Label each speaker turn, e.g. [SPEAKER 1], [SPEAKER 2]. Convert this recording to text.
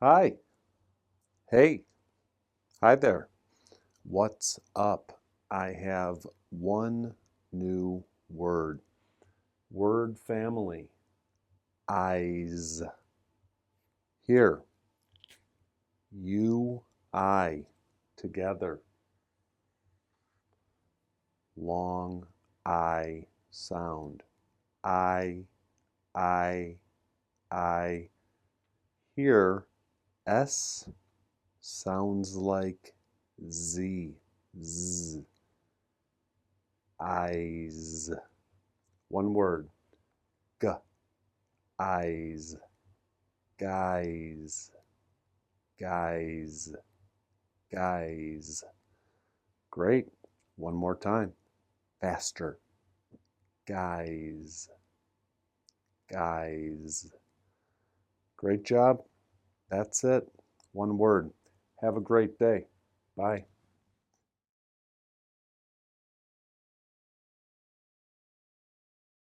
[SPEAKER 1] Hi. Hey. Hi there. What's up? I have one new word. Word family. Eyes. Here. You, I. Together. Long I sound. I. Here, S sounds like Z. Z. Eyes. One word. G. Eyes. Guys. Guys. Guys. Great. One more time. Faster. Guys. Guys. Great job. That's it. One word. Have a great day. Bye.